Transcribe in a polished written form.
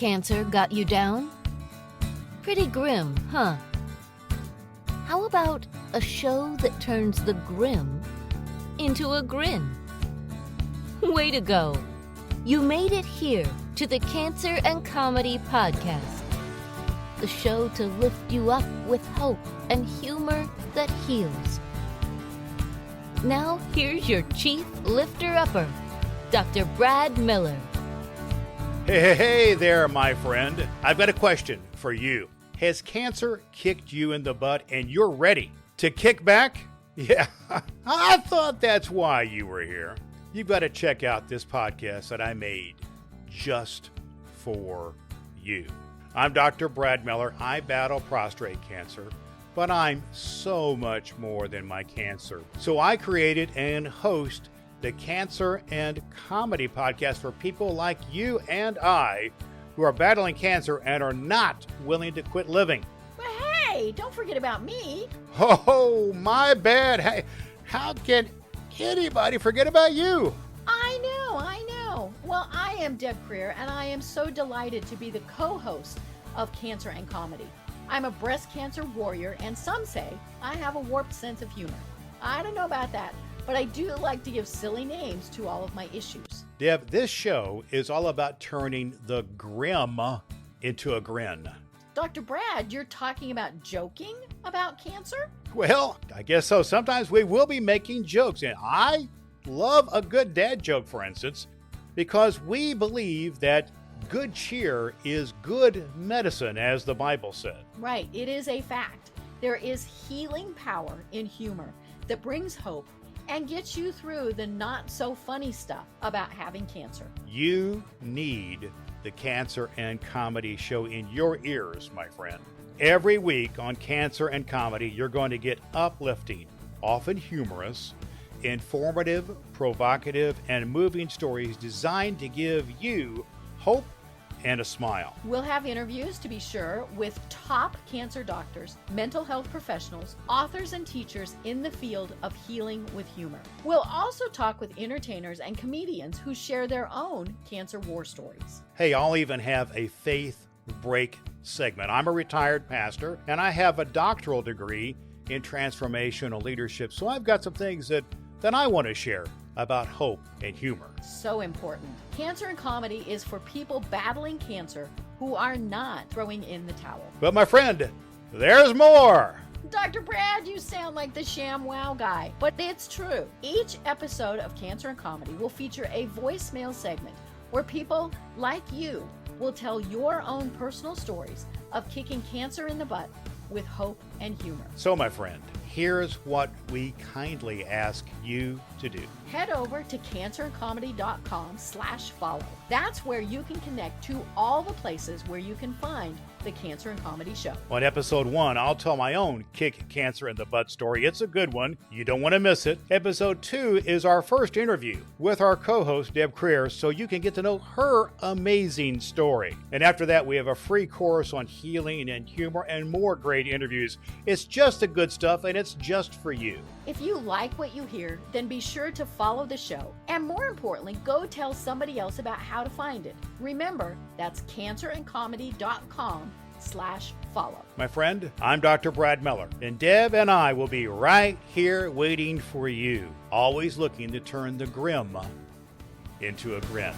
Cancer got you down? Pretty grim, huh? How about a show that turns the grim into a grin? Way to go! You made it here to the Cancer and Comedy Podcast, the show to lift you up with hope and humor that heals. Now here's your chief lifter-upper, Dr. Brad Miller. Hey there, my friend. I've got a question for you. Has cancer kicked you in the butt and you're ready to kick back? Yeah, I thought that's why you were here. You've got to check out this podcast that I made just for you. I'm Dr. Brad Miller. I battle prostate cancer, but I'm so much more than my cancer. So I created and host the Cancer and Comedy Podcast for people like you and I who are battling cancer and are not willing to quit living. But hey, don't forget about me. Oh, my bad. Hey, how can anybody forget about you? I know. Well, I am Deb Creer, and I am so delighted to be the co-host of Cancer and Comedy. I'm a breast cancer warrior, and some say I have a warped sense of humor. I don't know about that, but I do like to give silly names to all of my issues. Deb, this show is all about turning the grim into a grin. Dr. Brad, you're talking about joking about cancer? Well, I guess so. Sometimes we will be making jokes, and I love a good dad joke, for instance, because we believe that good cheer is good medicine, as the Bible said. Right, it is a fact. There is healing power in humor that brings hope and gets you through the not-so-funny stuff about having cancer. You need the Cancer and Comedy Show in your ears, my friend. Every week on Cancer and Comedy, you're going to get uplifting, often humorous, informative, provocative, and moving stories designed to give you hope and a smile. We'll have interviews, to be sure, with top cancer doctors, mental health professionals, authors, and teachers in the field of healing with humor. We'll also talk with entertainers and comedians who share their own cancer war stories. Hey, I'll even have a faith break segment. I'm a retired pastor, and I have a doctoral degree in transformational leadership, so I've got some things that I want to share about hope and humor. So important. Cancer and Comedy is for people battling cancer who are not throwing in the towel. But my friend, there's more. Dr. Brad, you sound like the sham wow guy, but it's true. Each episode of Cancer and Comedy will feature a voicemail segment where people like you will tell your own personal stories of kicking cancer in the butt with hope and humor. So, my friend, here's what we kindly ask you to do. Head over to cancerandcomedy.com/follow. That's where you can connect to all the places where you can find the Cancer and Comedy Show. On episode 1, I'll tell my own kick cancer in the butt story. It's a good one. You don't want to miss it. Episode 2 is our first interview with our co-host, Deb Creer, so you can get to know her amazing story. And after that, we have a free course on healing and humor and more great interviews. It's just the good stuff, and it's just for you. If you like what you hear, then be sure to follow the show. And more importantly, go tell somebody else about how to find it. Remember, that's cancerandcomedy.com/follow. My friend, I'm Dr. Brad Miller, and Deb and I will be right here waiting for you, always looking to turn the grim into a grin.